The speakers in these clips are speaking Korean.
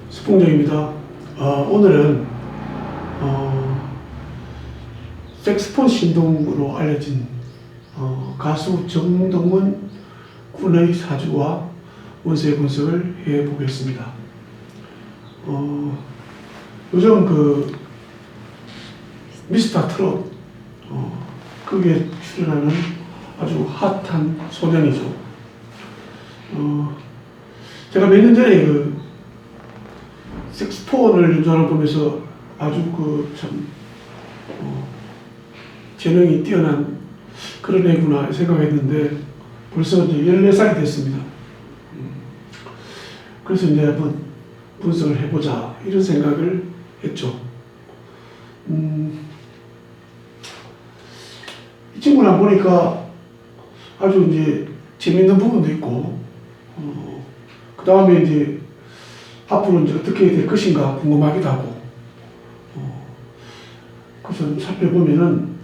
스풍정입니다. 오늘은 색스폰 신동으로 알려진 가수 정동원 군의 사주와 운세 분석을 해보겠습니다. 요즘 그 미스터 트롯 거기에 출연하는 아주 핫한 소년이죠. 제가 몇 년 전에 그 색스폰을 연주하는 거 보면서 아주 재능이 뛰어난 그런 애구나 생각했는데 벌써 이제 14살이 됐습니다. 그래서 이제 한번 분석을 해보자 이런 생각을 했죠. 이 친구를 보니까 아주 이제 재밌는 부분도 있고, 그 다음에 이제 앞으로 이제 어떻게 될 것인가 궁금하기도 하고, 그래서 살펴보면은,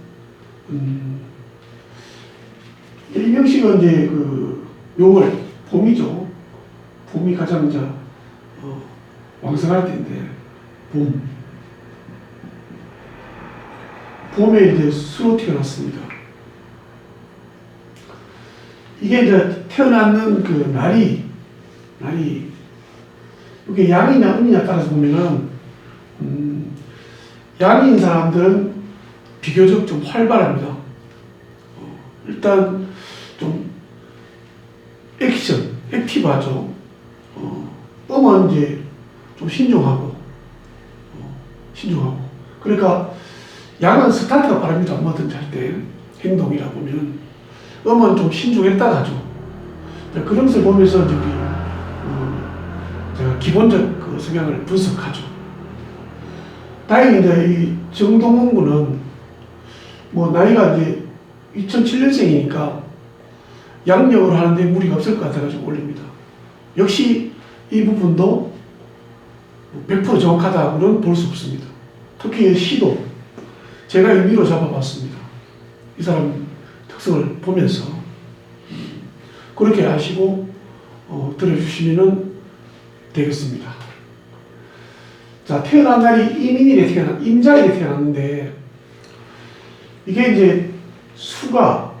일명식은 이제 그 묘월, 봄이죠. 봄이 가장 이제 왕성할 때인데, 봄에 이제 수로 태어났습니다. 이게 이제 태어나는 그 날이 이게 양이냐 음이냐 따라서 보면은 양인 사람들은 비교적 좀 활발합니다. 일단 좀 액티브하죠. 음은 이제 좀 신중하고. 그러니까 양은 스타트가 빠릅니다. 뭐든지 할 때 행동이라 보면은 음은 좀 신중했다 하죠. 그런 것을 보면서 이제 제가 기본적 그 성향을 분석하죠. 다행히 이제 이 정동원 군은 뭐 나이가 이제 2007년생이니까 양력으로 하는데 무리가 없을 것 같아가지고 올립니다. 역시 이 부분도 100% 정확하다고는 볼 수 없습니다. 특히 시도 제가 임의로 잡아봤습니다. 이 사람 특성을 보면서 그렇게 아시고 들어주시면 되겠습니다. 자, 태어난 날이 임자일에 태어났는데 이게 이제 수가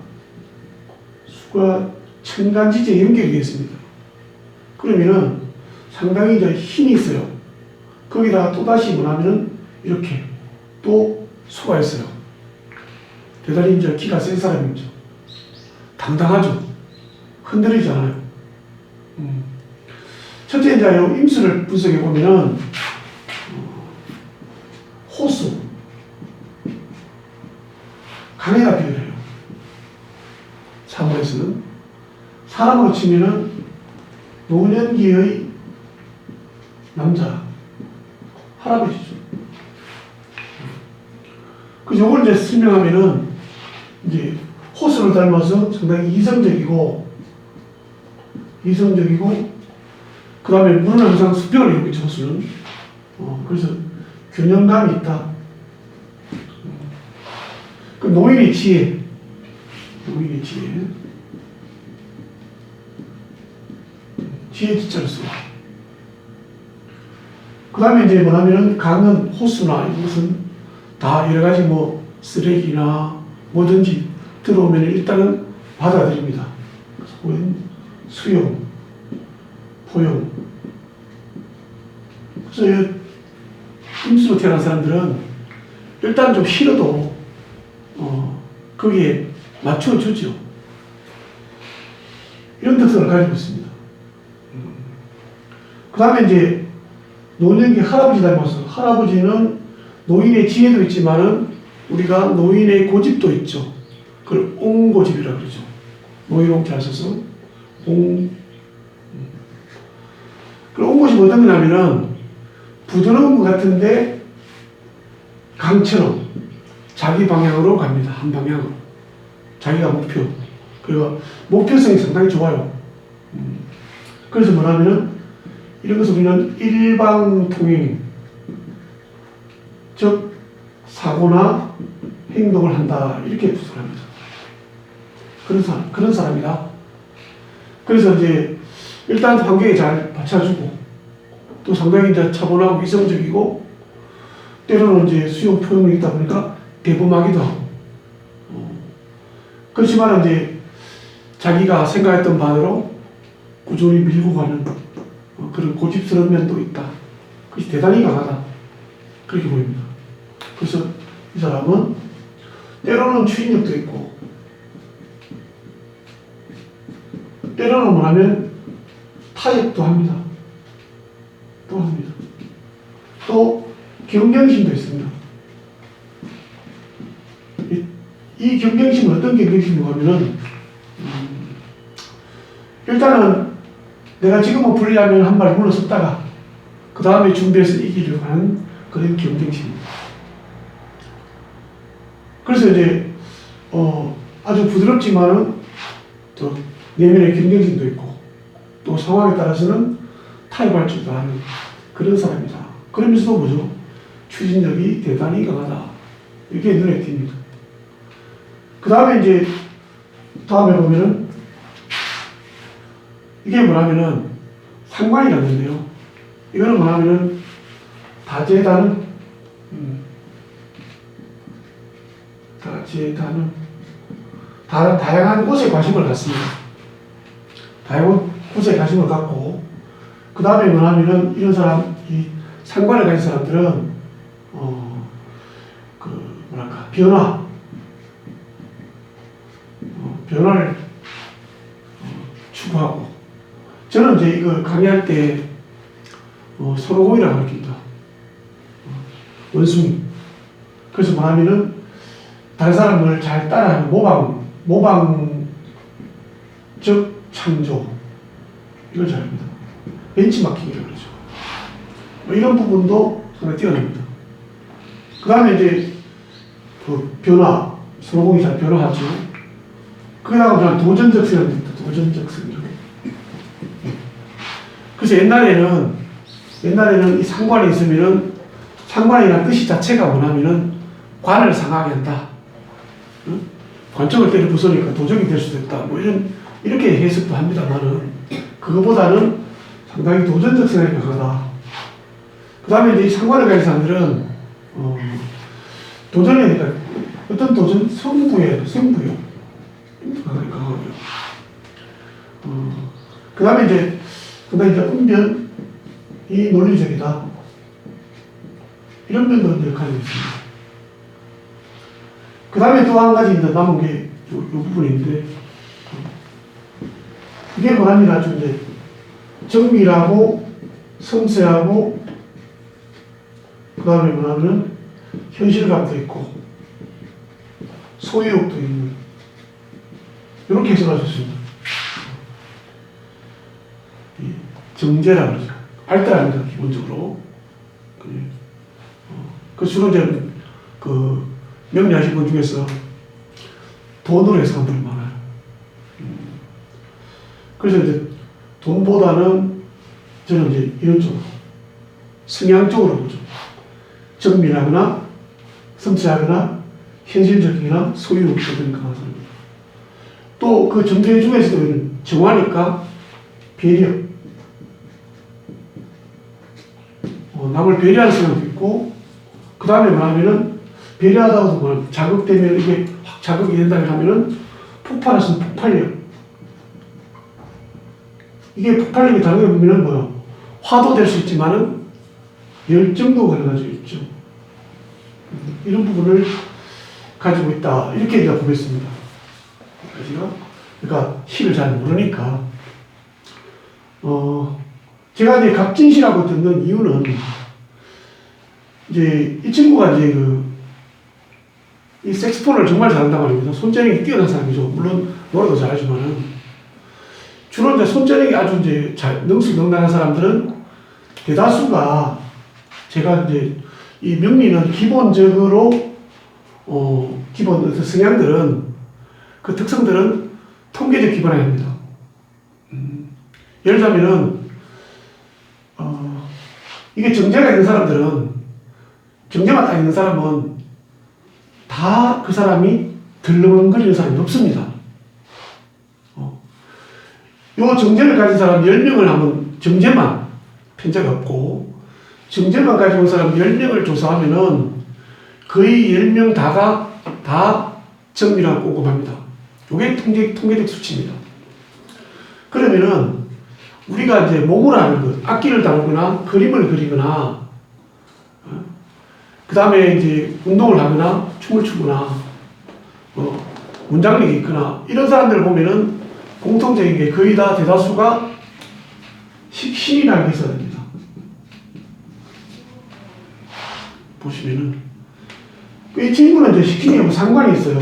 천간지지에 연결이 되어 있습니다. 그러면은 상당히 이제 힘이 있어요. 거기다가 또다시 뭐냐면은 이렇게 또 수가 있어요. 대단히 이제 기가 센 사람이죠. 당당하죠. 흔들리지 않아요. 첫째 이제 임수를 분석해 보면은 호수 강에다 비유를 해요. 3월에서는 사람으로 치면은 노년기의 남자 할아버지죠. 그 요걸 이제 설명하면은 이제 호수를 닮아서 상당히 이성적이고 그 다음에 물은 항상 수평을 이루고 있죠. 호수는 그래서 균형감이 있다. 그 노인의 지혜 지자를 쓰고 그 다음에 이제 뭐냐면은 강은 호수나 이것은 다 여러 가지 뭐 쓰레기나 뭐든지 들어오면 일단은 받아들입니다. 수용, 포용. 그래서 임수로 태어난 사람들은 일단 좀 싫어도 거기에 맞춰주죠. 이런 특성을 가지고 있습니다. 그 다음에 이제 노년기 할아버지 닮아서 할아버지는 노인의 지혜도 있지만은 우리가 노인의 고집도 있죠. 그걸 옹고집이라고 그러죠. 노인옹자 하셔서 그럼 옹고집 어떤 거냐면은 부드러운 것 같은데 강처럼 자기 방향으로 갑니다. 한 방향으로. 자기가 목표. 그리고 목표성이 상당히 좋아요. 그래서 뭐냐면은 이런 것을 우리는 일방통행, 즉 사고나 행동을 한다 이렇게 분석합니다. 그런 사람이다. 그래서 이제 일단 환경에 잘 받쳐주고 또 상당히 이제 차분하고 이성적이고 때로는 이제 수용 포용력이 있다 보니까 대범하기도 하고 그렇지만 이제 자기가 생각했던 바대로 꾸준히 밀고 가는 그런 고집스러운 면도 있다. 그것이 대단히 강하다. 그렇게 보입니다. 그래서 이 사람은 때로는 추진력도 있고 때로는 뭐냐면 타협도 합니다. 또 경쟁심도 있습니다. 이 경쟁심은 어떤 경쟁심인가 하면은 일단은 내가 지금은 불리하면 한 발 물러섰다가 그 다음에 준비해서 이기려고 하는 그런 경쟁심입니다. 그래서 이제 아주 부드럽지만은 또 내면의 경쟁심도 있고 또 상황에 따라서는 타협할 줄도 아는 그런 사람이다. 그러면서도 뭐죠? 추진력이 대단히 강하다. 이게 눈에 띕니다. 그 다음에 이제 다음에 보면은 이게 뭐냐면은 상관이라는 건데요. 이거는 뭐냐면은 다재다능 다양한 곳에 관심을 갖습니다. 다양한 곳에 관심을 갖고 그 다음에 뭐냐면은 이런 사람, 이 상관을 가진 사람들은 변화를 추구하고 저는 이제 이거 강의할 때 손오공이라고 가르칩니다. 원숭이. 그래서 뭐냐면은 다른 사람을 잘 따라하는 모방적 창조 이걸 잘합니다. 벤치마킹이라고 그러죠. 이런 부분도 상당히 뛰어납니다. 그 다음에 이제 그 변화, 손오공이 잘 변화하죠. 그다음에 그냥 도전적 성이라고 합니다. 도전적 성 이렇게. 그래서 옛날에는 이 상관이 있으면은 상관이라는 뜻이 자체가 뭐냐면은 관을 상하게 한다. 응? 관점을 때려 부수니까 도적이 될 수도 있다. 뭐 이렇게 해석도 합니다만은 그거보다는 상당히 도전적 성향이 강하다. 그 다음에 이제 상관을 가진 사람들은 도전이 아니라 어떤 도전? 승부예요. 상당히 강하고요. 그 다음에 이제 은변이 논리적이다. 이런 면도 이제 가지고 있습니다. 그 다음에 또 한 가지 이제 남은 게 이 부분인데, 이게 뭐냐면 아주 이제 정밀하고 섬세하고, 그 다음에 뭐냐면 현실감도 있고, 소유욕도 있는, 이렇게 해석할 수 있습니다. 정제라고 그러죠. 알뜰합니다, 기본적으로. 주로 이제 명리하신 분 중에서 돈으로 해석한 분이 많아요. 그래서 이제 돈보다는 저는 이제 이런 쪽으로, 성향 쪽으로 보죠. 정밀하거나, 섬세하거나, 현실적이거나, 소유욕적인 강한 사람입니다. 또 그 정제 중에서도 정화니까 배려. 남을 배려하는 생각도 있고, 그 다음에 뭐냐면은, 배려하다가도 뭐 자극되면 이게 확 자극이 된다 하면은, 폭발할 수 있는 폭발력. 이게 폭발력이 다른 게 보면은 뭐요? 화도 될 수 있지만은, 열정도 가능할 수 있죠. 이런 부분을 가지고 있다. 이렇게 제가 보겠습니다. 그러니까, 시를 잘 모르니까. 제가 이제 갑진시라고 듣는 이유는, 이제 이 친구가 이제 이 색스폰을 정말 잘한단 말입니다. 손재능이 뛰어난 사람이죠. 물론 노래도 잘하지만은 주로 이제 손재능이 아주 이제 능수능란한 사람들은 대다수가 제가 이제 이 명리는 기본적으로 기본 성향들은 그 특성들은 통계적 기반에 합니다. 예를 들자면은 이게 정제가 있는 사람들은 정제만 딱 있는 사람은 다 그 사람이 덜렁거리는 사람이 없습니다. 요 정제를 가진 사람 10명을 하면 정제만 편차가 없고, 정제만 가지고 온 사람 10명을 조사하면은 거의 10명 다 정밀하고 꼼꼼합니다. 이게 통계적 수치입니다. 그러면은 우리가 이제 몸을 하는 것, 악기를 다루거나 그림을 그리거나, 그 다음에 이제 운동을 하거나 춤을 추거나, 문장력이 있거나 이런 사람들을 보면은 공통적인 게 거의 다 대다수가 신이라는 게 있어야 됩니다. 보시면은 이 친구는 이제 식신이하고 상관이 있어요.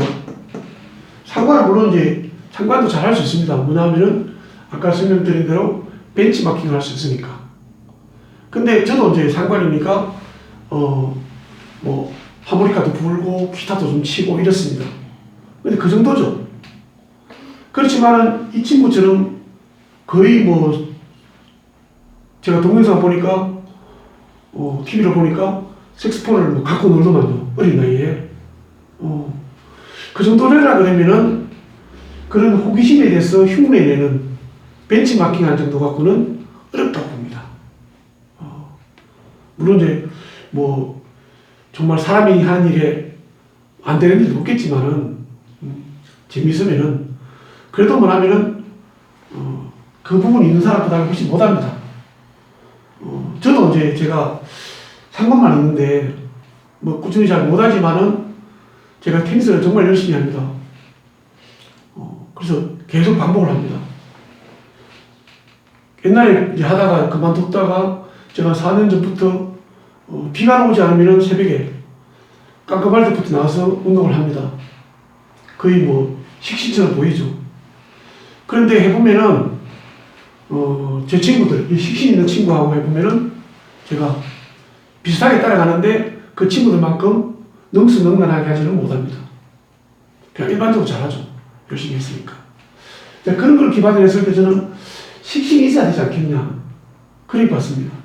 상관은 물론 이제 상관도 잘 할 수 있습니다. 뭐냐면은 아까 설명드린 대로 벤치마킹을 할 수 있으니까. 근데 저도 이제 상관이니까 뭐 하모니카도 불고 기타도 좀 치고 이렇습니다. 근데 그 정도죠. 그렇지만은 이 친구처럼 거의 뭐 제가 동영상 보니까 TV를 보니까 색소폰을 뭐 갖고 놀더만요. 어린 나이에. 그 정도라 그러면은 그런 호기심에 대해서 흉내내는 벤치마킹 한 정도 갖고는 어렵다고 봅니다. 물론 이제 뭐 정말 사람이 하는 일에 안 되는 일도 없겠지만은 재미있으면은 그래도 뭐냐면은 그 부분이 있는 사람보다 훨씬 못합니다. 저도 이제 제가 상관만 있는데 뭐 꾸준히 잘 못하지만은 제가 테니스를 정말 열심히 합니다. 그래서 계속 반복을 합니다. 옛날에 이제 하다가 그만뒀다가 제가 4년 전부터 비가 오지 않으면 새벽에 깜깜할 때부터 나와서 운동을 합니다. 거의 뭐 식신처럼 보이죠. 그런데 해보면은 제 친구들, 이 식신 있는 친구하고 해보면은 제가 비슷하게 따라가는데 그 친구들만큼 능수능란하게 하지는 못합니다. 그냥 일반적으로 잘하죠. 열심히 했으니까. 그런 걸 기반으로 했을 때 저는 식신이 있어야 되지 않겠냐. 그렇게 봤습니다.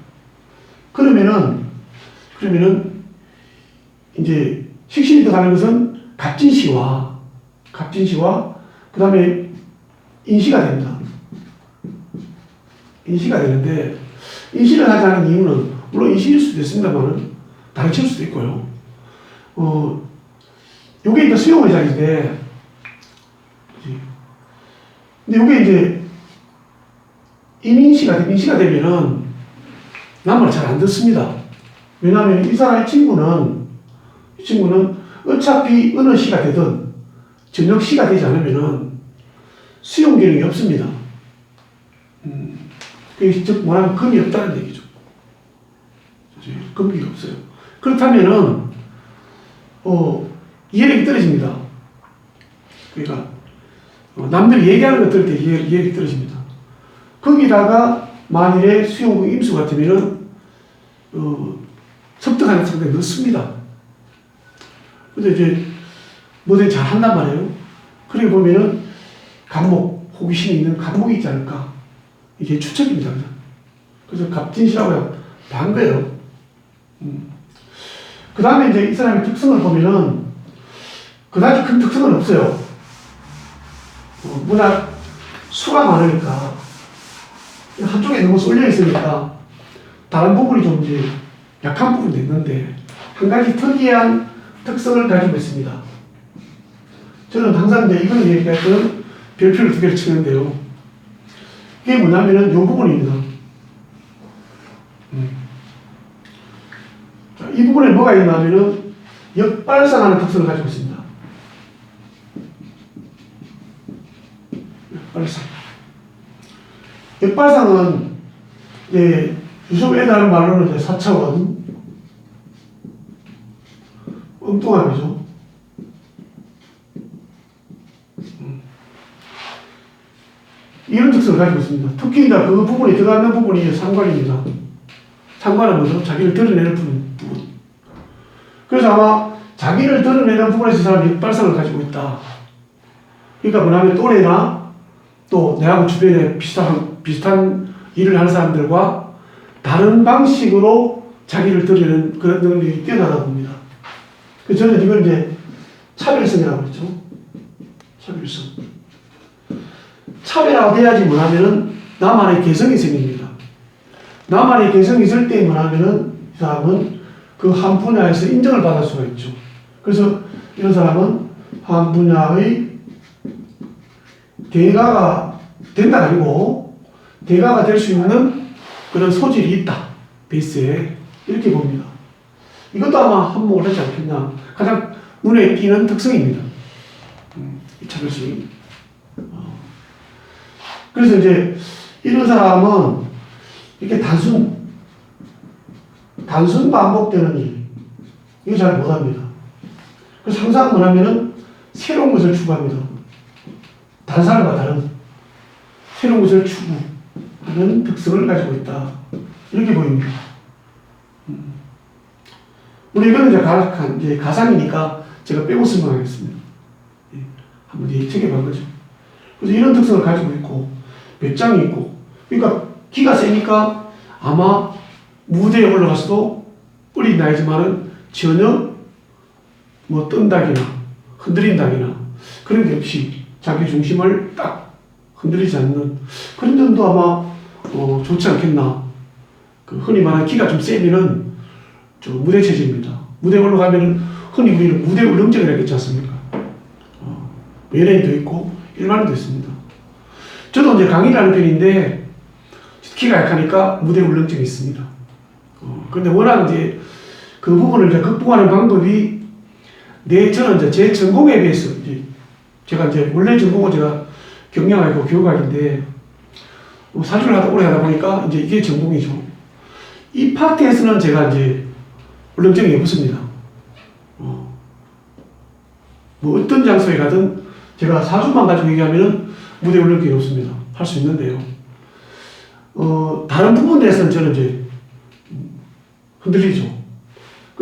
그러면은 이제 식신이 들어가는 것은 갑진시와 그 다음에 인시가 됩니다. 인시가 되는데 인시를 하지 않은 이유는 물론 인시일 수도 있습니다만은 다른 칠 수도 있고요. 요게 이제 수용의장인데 근데 요게 이제 인시가 되면은 남을 잘 안 듣습니다. 왜냐하면 이 친구는 어차피 어느 시가 되든 저녁 시가 되지 않으면은 수용 기능이 없습니다. 그게 즉 뭐냐면 금이 없다는 얘기죠. 금기가 없어요. 그렇다면은 이해력이 떨어집니다. 그러니까 남들이 얘기하는 거 들을 때 이해력이 떨어집니다. 거기다가 만일에 수용 임수 같으면은 섭득하는 상당히 늦습니다. 근데 이제 뭐든 잘 한단 말이에요. 그러게 보면은 간목, 호기심이 있는 간목이 있지 않을까. 이게 추측입니다. 그냥. 그래서 갑진시라고 한 거예요. 그 다음에 이제 이 사람의 특성을 보면은 그다지 큰 특성은 없어요. 워낙 수가 많으니까 한쪽에 너무 쏠려 있으니까 다른 부분이 좀 이제 약한 부분도 있는데 한 가지 특이한 특성을 가지고 있습니다. 저는 항상 이제 이걸 얘기할 때는 별표를 2개를 치는데요. 이게 뭐냐면은 이 부분입니다. 자, 이 부분에 뭐가 있냐면은 역발상하는 특성을 가지고 있습니다. 역발상은 이제 요즘 애들 하는 말로는 이제 4차원 엉뚱함이죠. 이런 특성을 가지고 있습니다. 특히 이제 그 부분이 들어가는 부분이 상관입니다. 상관은 뭐죠? 자기를 드러내는 부분. 그래서 아마 자기를 드러내는 부분에서 이 사람이 역발상을 가지고 있다. 그러니까 뭐냐면 또래나 또 내하고 주변에 비슷한 일을 하는 사람들과 다른 방식으로 자기를 드러내는 그런 능력이 뛰어나다 봅니다. 그래서 저는 이걸 이제 차별성이라고 그랬죠. 차별성. 차별화돼야지 뭐냐면은 나만의 개성이 생깁니다. 나만의 개성이 있을 때 뭐냐면은 이 사람은 그 한 분야에서 인정을 받을 수가 있죠. 그래서 이런 사람은 한 분야의 대가가 된다가 아니고 대가가 될 수 있는 그런 소질이 있다. 베이스에. 이렇게 봅니다. 이것도 아마 한몫을 하지 않겠나. 가장 눈에 띄는 특성입니다. 이차별식. 그래서 이제 이런 사람은 이렇게 단순 반복되는 일, 이거 잘 못합니다. 그래서 항상 뭐냐면은 새로운 것을 추구합니다. 다른 사람과 다른 새로운 것을 추구하는 특성을 가지고 있다. 이렇게 보입니다. 물론 이거는 이제 가상이니까 제가 빼고 설명하겠습니다. 한번 예측해 본 거죠. 그래서 이런 특성을 가지고 있고, 배짱이 있고, 그러니까 기가 세니까 아마 무대에 올라가서도 어린 나이지만은 전혀 뭐 뜬다기나 흔들린다기나 그런 게 없이 자기 중심을 딱 흔들리지 않는 그런 점도 아마 좋지 않겠나. 그 흔히 말하는 기가 좀 세면은 저 무대 체질입니다. 무대에 올라가면은 흔히 우리는 무대 울렁증이라고 했지 않습니까? 연예인도 있고 일반인도 있습니다. 저도 이제 강의를 하는 편인데 키가 약하니까 무대 울렁증이 있습니다. 근데 워낙 이제 그 부분을 이제 극복하는 방법이 저는 이제 제 전공에 비해서 제가 이제 원래 전공은 제가 경영학이고 교육학인데 사주를 오래 하다 보니까 이제 이게 전공이죠. 이 파트에서는 제가 이제 울렁증이 없습니다. 뭐 어떤 장소에 가든 제가 사주만 가지고 얘기하면은 무대 울렁증이 없습니다. 할 수 있는데요. 다른 부분에서는 저는 이제 흔들리죠.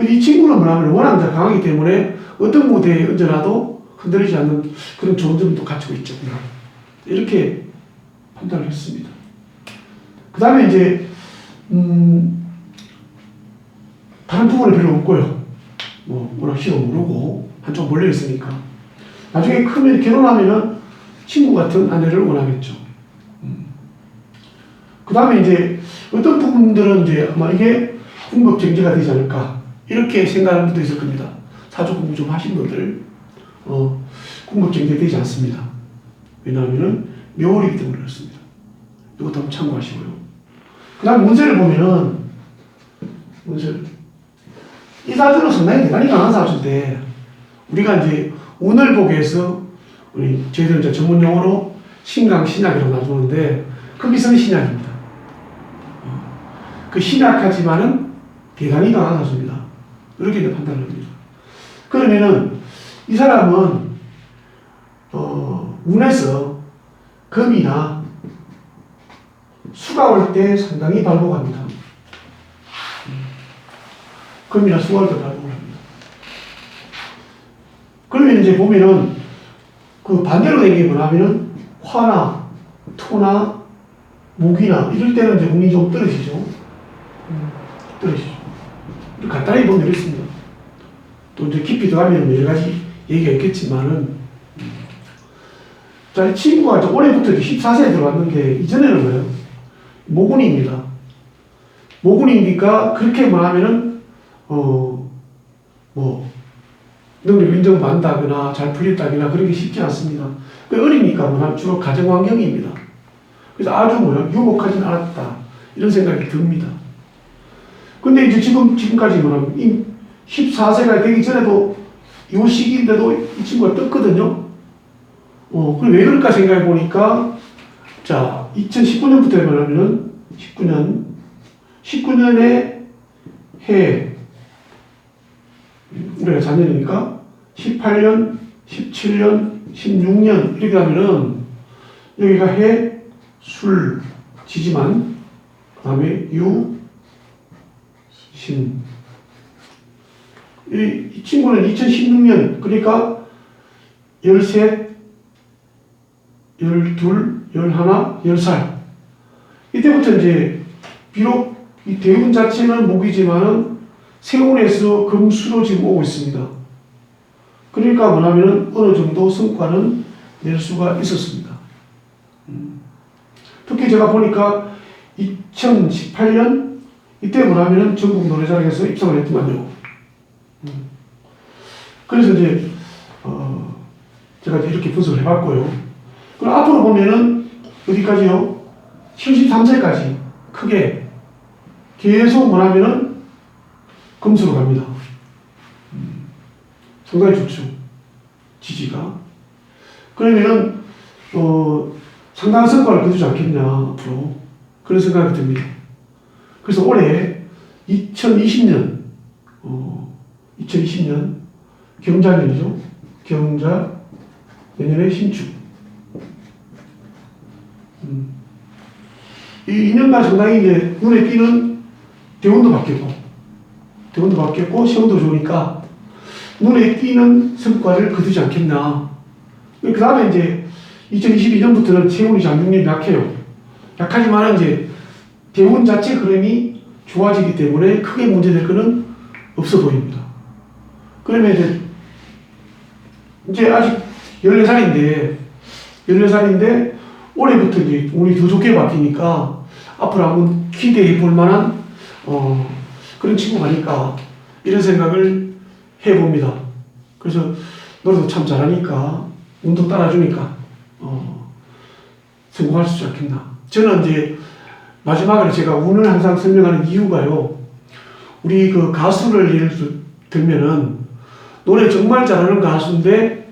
이 친구는 뭐냐면 워낙 강하기 때문에 어떤 무대에 얹어놔도 흔들리지 않는 그런 좋은 점도 가지고 있죠. 이렇게 판단을 했습니다. 그 다음에 이제 다른 부분은 별로 없고요. 뭐라 시도 모르고 한쪽 몰려 있으니까 나중에 크면 결혼하면은 친구 같은 아내를 원하겠죠. 그 다음에 이제 어떤 부분들은 이제 아마 이게 궁극정제가 되지 않을까 이렇게 생각하는 분도 있을 겁니다. 사주 공부 좀 하신 분들 궁극정제 되지 않습니다. 왜냐하면은 묘월이기 때문에 그렇습니다. 이것도 한번 참고하시고요. 그 다음 운세를 보면은 이 사주는 상당히 대단히 강한 사주인데 우리가 이제 운을 보기 위해서 저희들은 이제 전문 용어로 신강신약이라고 나누는데 거기서는 신약입니다. 그 신약하지만은 대단히 강한 사주입니다. 이렇게 이제 판단을 합니다. 그러면은 이 사람은 운에서 금이나 수가 올 때 상당히 발복합니다. 금이나 수가 올 때 발복을 합니다. 그러면 이제 보면은 그 반대로 된 게 뭐냐면은 화나 토나 목이나 이럴 때는 이제 운이 좀 떨어지죠. 떨어지죠. 간단히 보면 이렇습니다. 또 이제 깊이 들어가면 여러 가지 얘기가 있겠지만은 자, 이 친구가 이제 올해부터 14세에 들어왔는데 이전에는 뭐예요? 모군입니다. 모군이니까 그렇게 말하면은 능력 인정받는다거나 잘 풀렸다거나 그런 게 쉽지 않습니다. 어리니까 뭐냐면 주로 가정 환경입니다. 그래서 아주 유복하진 않았다 이런 생각이 듭니다. 근데 이제 지금까지 뭐냐면 14세가 되기 전에도 이 시기인데도 이 친구가 떴거든요. 그럼 왜 그럴까 생각해 보니까 자 2019년부터 말하면은 19년에 해 우리가 작년이니까 18년, 17년, 16년 이렇게 하면은 여기가 해, 술, 지지만 그 다음에 유, 신 이 친구는 2016년 그러니까 13, 12, 11, 10살 이때부터 이제 비록 이 대운 자체는 목이지만은 세운에서 금수로 지금 오고 있습니다. 그러니까 뭐냐면은 어느 정도 성과는 낼 수가 있었습니다. 특히 제가 보니까 2018년 이때 뭐냐면은 전국 노래자랑에서 입상을 했더만요. 그래서 이제 제가 이렇게 분석을 해봤고요. 그럼 앞으로 보면은 어디까지요? 73세까지 크게 계속 뭐냐면은 금수로 갑니다. 상당히 좋죠. 지지가. 그러면은 상당한 성과를 거두지 않겠냐 앞으로 그런 생각이 듭니다. 그래서 올해 2020년 경자년이죠. 경자 내년에 신축. 이 2년간 상당히 이제 눈에 띄는 대운도 바뀌었고 시험도 좋으니까 눈에 띄는 성과를 거두지 않겠나. 그 다음에 이제 2022년부터는 채운이 장중력이 약해요. 약하지만 이제 대운 자체 흐름이 좋아지기 때문에 크게 문제될 거는 없어 보입니다. 그러면 이제 아직 14살인데 올해부터 이제 운이 더 좋게 바뀌니까 앞으로 한번 기대해 볼 만한 그런 친구가 아닐까 이런 생각을 해봅니다. 그래서 노래도 참 잘하니까 운도 따라주니까 성공할 수 있지 않겠나. 저는 이제 마지막으로 제가 운을 항상 설명하는 이유가요. 우리 그 가수를 예를 들면은 노래 정말 잘하는 가수인데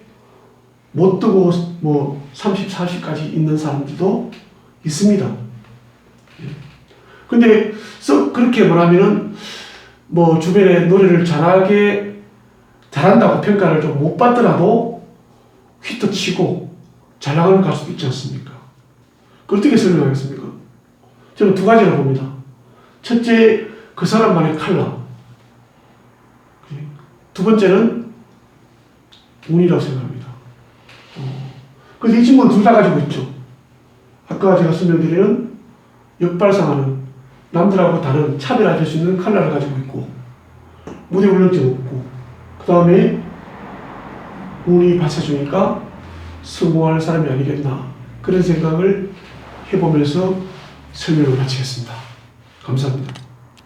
못 뜨고 뭐 30, 40까지 있는 사람들도 있습니다. 근데 그렇게 말하면은 뭐 주변에 노래를 잘한다고 평가를 좀 못 받더라도 휘터치고 잘 나가는 가수도 있지 않습니까? 그걸 어떻게 설명하겠습니까? 저는 두 가지를 봅니다. 첫째, 그 사람만의 칼라. 두 번째는 운이라고 생각합니다. 그래서 이 친구는 둘 다 가지고 있죠. 아까 제가 설명드리는 역발상하는 남들하고 다른 차별화될 수 있는 칼라를 가지고 있고 무대 울렁증 없고 그 다음에 운이 받쳐주니까 성공할 사람이 아니겠나 그런 생각을 해보면서 설명을 마치겠습니다. 감사합니다.